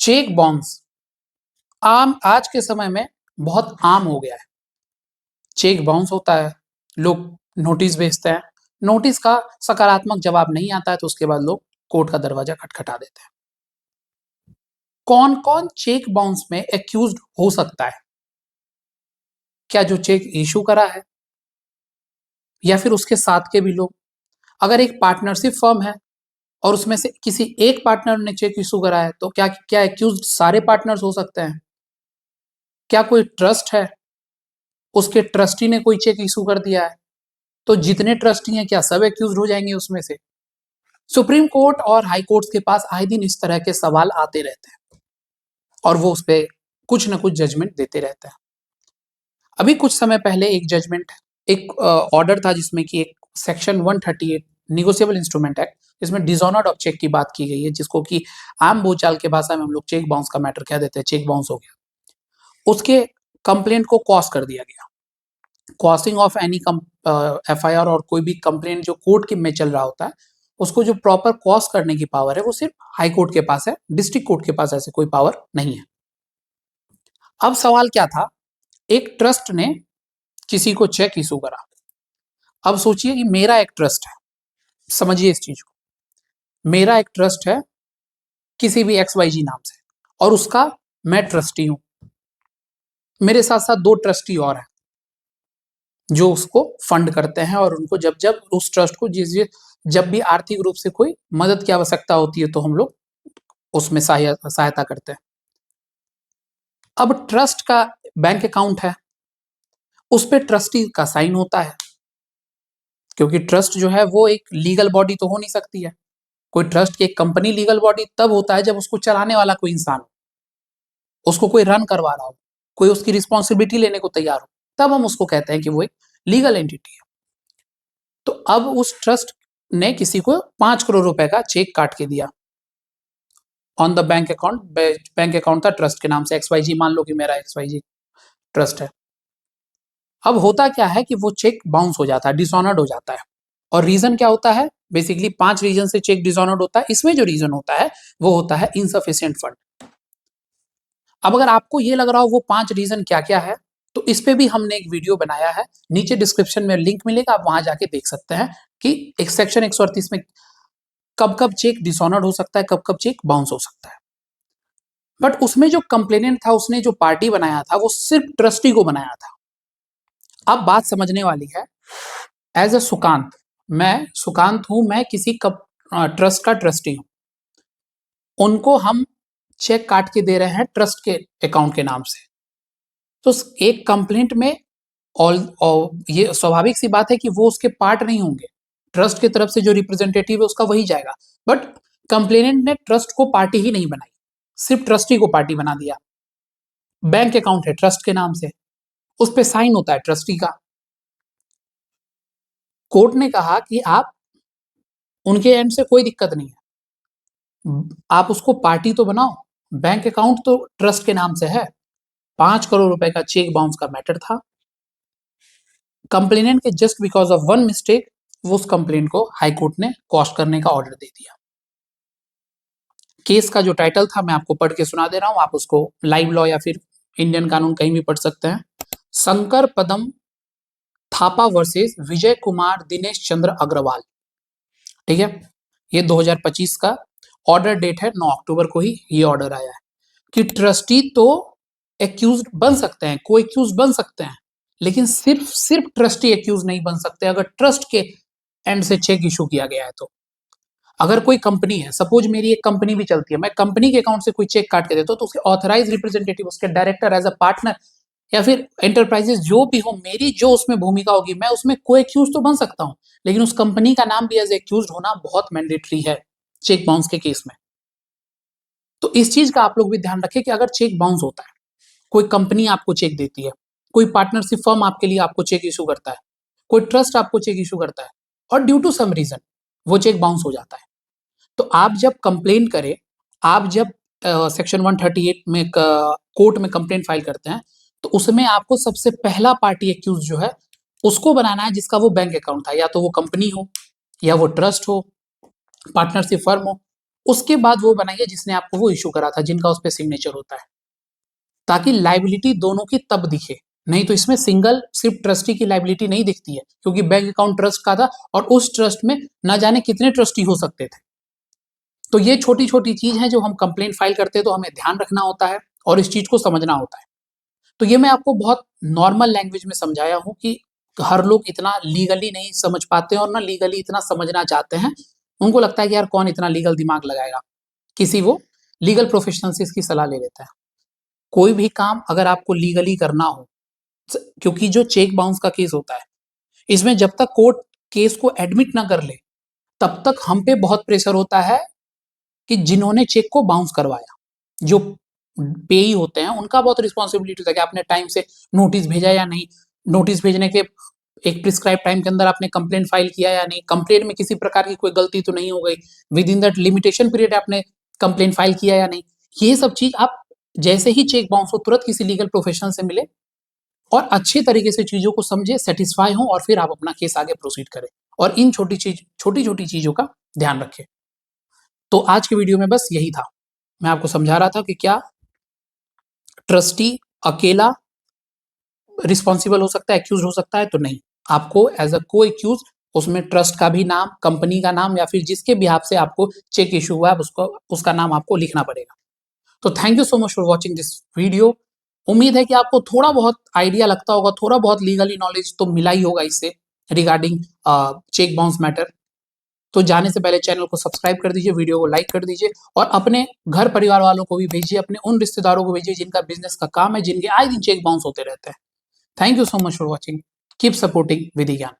Cheque bounce आज के समय में बहुत आम हो गया है। चेक बाउंस होता है, लोग नोटिस भेजते हैं, नोटिस का सकारात्मक जवाब नहीं आता है तो उसके बाद लोग कोर्ट का दरवाजा खटखटा देते हैं। कौन कौन चेक बाउंस में एक्यूज्ड हो सकता है? क्या जो चेक इशू करा है या फिर उसके साथ के भी लोग? अगर एक पार्टनरशिप फर्म है और उसमें से किसी एक पार्टनर ने चेक इशू करा है तो क्या क्या एक्यूज्ड सारे पार्टनर्स हो सकते हैं? क्या कोई ट्रस्ट है, उसके ट्रस्टी ने कोई चेक इशू कर दिया है तो जितने ट्रस्टी हैं क्या सब एक्यूज्ड हो जाएंगे उसमें से? सुप्रीम कोर्ट और हाई कोर्ट के पास आए दिन इस तरह के सवाल आते रहते हैं और वो उस पर कुछ न कुछ जजमेंट देते रहते हैं। अभी कुछ समय पहले एक जजमेंट, एक ऑर्डर था जिसमें कि एक सेक्शन 138 निगोशिएबल इंस्ट्रूमेंट एक्ट, इसमें डिसऑनर्ड ऑफ चेक की बात की गई है, जिसको कि आम बोलचाल के भाषा में हम लोग चेक बाउंस का मैटर कह देते हैं, चेक बाउंस हो गया। उसके कंप्लेंट को कॉस कर दिया गया। कॉसिंग ऑफ एनी एफआईआर और कोई भी कंप्लेंट जो कोर्ट के में चल रहा होता है उसको जो प्रॉपर कॉस करने की पावर है वो सिर्फ हाई कोर्ट के पास है, डिस्ट्रिक्ट कोर्ट के पास ऐसे कोई पावर नहीं है। अब सवाल क्या था, एक ट्रस्ट ने किसी को चेक इशू करा। अब सोचिए कि मेरा एक ट्रस्ट है, समझिए इस चीज को, मेरा एक ट्रस्ट है किसी भी XYG नाम से और उसका मैं ट्रस्टी हूं। मेरे साथ साथ दो ट्रस्टी और हैं जो उसको फंड करते हैं और उनको जब जब उस ट्रस्ट को जब भी आर्थिक रूप से कोई मदद की आवश्यकता होती है तो हम लोग उसमें सहायता करते हैं। अब ट्रस्ट का बैंक अकाउंट है, उस पर ट्रस्टी का साइन होता है, क्योंकि ट्रस्ट जो है वो एक लीगल बॉडी तो हो नहीं सकती है। कोई ट्रस्ट की एक कंपनी लीगल बॉडी तब होता है जब उसको चलाने वाला कोई इंसान हो, उसको कोई रन करवा रहा हो, कोई उसकी रिस्पॉन्सिबिलिटी लेने को तैयार हो, तब हम उसको कहते हैं कि वो एक लीगल एंटिटी है। तो अब उस ट्रस्ट ने किसी को 5 करोड़ रुपए का चेक काट के दिया on the bank account. Bank account था ट्रस्ट के नाम से, XYG, मान लो कि मेरा XYG ट्रस्ट है। अब होता क्या है कि वो चेक बाउंस हो जाता है, डिसऑनर्ड हो जाता है। और रीजन क्या होता है? बेसिकली 5 रीजन से चेक डिसऑनर्ड होता है। इसमें जो रीजन होता है वो होता है इनसफिशिएंट फंड। अब अगर आपको ये लग रहा हो वो 5 रीजन क्या क्या है तो इस पे भी हमने एक वीडियो बनाया है, नीचे डिस्क्रिप्शन में लिंक मिलेगा, आप वहां जाके देख सकते हैं कि एक सेक्शन 138 में कब कब चेक डिसऑनर्ड हो सकता है, कब कब चेक बाउंस हो सकता है। बट उसमें जो कंप्लेनेंट था, उसने जो पार्टी बनाया था वो सिर्फ ट्रस्टी को बनाया था। अब बात समझने वाली है। एज अ सुकांत, मैं सुकांत हूं, मैं किसी ट्रस्ट का ट्रस्टी हूं, उनको हम चेक काट के दे रहे हैं ट्रस्ट के अकाउंट के नाम से। तो एक कंप्लेंट में और ये स्वाभाविक सी बात है कि वो उसके पार्ट नहीं होंगे, ट्रस्ट की तरफ से जो रिप्रेजेंटेटिव है उसका वही जाएगा। बट कंप्लेनेंट ने ट्रस्ट को पार्टी ही नहीं बनाई, सिर्फ ट्रस्टी को पार्टी बना दिया। बैंक अकाउंट है ट्रस्ट के नाम से, उस पर साइन होता है ट्रस्टी का। कोर्ट ने कहा कि आप उनके एंड से कोई दिक्कत नहीं है, आप उसको पार्टी तो बनाओ, बैंक अकाउंट तो ट्रस्ट के नाम से है। 5 करोड़ रुपए का चेक बाउंस का मैटर था। कंप्लेनेंट के just because of one mistake वो उस कंप्लेंट को हाई कोर्ट ने कॉस्ट करने का ऑर्डर दे दिया। केस का जो टाइटल था मैं आपको पढ़ के सुना दे रहा हूं, आप उसको लाइव लॉ या फिर इंडियन कानून कहीं भी पढ़ सकते हैं। शंकर पदम थापा वर्सेस विजय कुमार दिनेश चंद्र अग्रवाल। ठीक है, ये 2025 का ऑर्डर डेट है, 9 अक्टूबर को ही ये ऑर्डर आया है कि ट्रस्टी तो एक्यूज्ड बन सकते हैं, को एक्यूज बन सकते हैं, लेकिन सिर्फ ट्रस्टी एक्यूज नहीं बन सकते अगर ट्रस्ट के एंड से चेक इशू किया गया है। तो अगर कोई कंपनी है, सपोज मेरी एक कंपनी भी चलती है, मैं कंपनी के अकाउंट से कोई चेक काट के देता हूं तो उसके ऑथराइज रिप्रेजेंटेटिव, उसके डायरेक्टर, एज अ पार्टनर या फिर एंटरप्राइजेस जो भी हो, मेरी जो उसमें भूमिका होगी, मैं उसमें को एक्यूज तो बन सकता हूं, लेकिन उस कंपनी का नाम भी एज एक्यूज होना बहुत मैंडेटरी है चेक बाउंस के केस में। तो इस चीज का आप लोग भी ध्यान रखें कि अगर चेक बाउंस होता है, कोई कंपनी आपको चेक देती है, कोई पार्टनरशिप फर्म आपके लिए आपको चेक इशू करता है, कोई ट्रस्ट आपको चेक इशू करता है और ड्यू टू सम रीजन वो चेक बाउंस हो जाता है, तो आप जब कंप्लेन करें, आप जब सेक्शन 138 में कोर्ट में कंप्लेंट फाइल करते हैं तो उसमें आपको सबसे पहला पार्टी एक्यूज जो है उसको बनाना है जिसका वो बैंक अकाउंट था, या तो वो कंपनी हो या वो ट्रस्ट हो, पार्टनरशिप फर्म हो, उसके बाद वो बनाइए जिसने आपको वो इश्यू करा था, जिनका उस पे सिग्नेचर होता है, ताकि लायबिलिटी दोनों की तब दिखे। नहीं तो इसमें सिंगल सिर्फ ट्रस्टी की लायबिलिटी नहीं दिखती है, क्योंकि बैंक अकाउंट ट्रस्ट का था और उस ट्रस्ट में ना जाने कितने ट्रस्टी हो सकते थे। तो ये छोटी छोटी चीज है जो हम कंप्लेंट फाइल करते हैं तो हमें ध्यान रखना होता है और इस चीज को समझना होता है। तो ये मैं आपको बहुत नॉर्मल लैंग्वेज में समझाया हूँ कि हर लोग इतना लीगली नहीं समझ पाते हैं और ना लीगली इतना समझना चाहते हैं। उनको लगता है कि यार कौन इतना लीगल दिमाग लगाएगा, किसी वो लीगल प्रोफेशनल से इसकी सलाह ले लेता है। कोई भी काम अगर आपको लीगली करना हो, क्योंकि जो चेक बाउंस का केस होता है, इसमें जब तक कोर्ट केस को एडमिट ना कर ले तब तक हम पे बहुत प्रेशर होता है कि जिन्होंने चेक को बाउंस करवाया, जो पेई होते हैं उनका बहुत रिस्पॉन्सिबिलिटी होता है कि आपने टाइम से नोटिस भेजा या नहीं, नोटिस भेजने के एक प्रिस्क्राइब टाइम के अंदर आपने कंप्लेंट फाइल किया या नहीं, कंप्लेंट में किसी प्रकार की कोई गलती तो नहीं हो गई, with in that limitation period आपने कंप्लेंट फाइल किया या नहीं। ये सब चीज आप जैसे ही चेक बाउंस हो तुरंत किसी लीगल प्रोफेशनल से मिले और अच्छे तरीके से चीजों को समझे, सेटिस्फाई हो और फिर आप अपना केस आगे प्रोसीड करें और इन छोटी छोटी चीजों का ध्यान रखें। तो आज के वीडियो में बस यही था। मैं आपको समझा रहा था कि क्या ट्रस्टी अकेला रिस्पॉन्सिबल हो सकता है, एक्यूज हो सकता है, तो नहीं, आपको एज अ को एक्यूज उसमें ट्रस्ट का भी नाम, कंपनी का नाम या फिर जिसके बिहाफ से आपको चेक इशू हुआ है उसको उसका नाम आपको लिखना पड़ेगा। तो thank you so much for watching this video. उम्मीद है कि आपको थोड़ा बहुत आइडिया लगता होगा, थोड़ा बहुत लीगली नॉलेज तो मिला ही होगा इससे रिगार्डिंग चेक बाउंस मैटर। तो जाने से पहले चैनल को सब्सक्राइब कर दीजिए, वीडियो को लाइक कर दीजिए और अपने घर परिवार वालों को भी भेजिए, अपने उन रिश्तेदारों को भेजिए जिनका बिजनेस का काम है, जिनके आए दिन चेक बाउंस होते रहते हैं। Thank you so much for watching. Keep supporting Vidhi ज्ञान।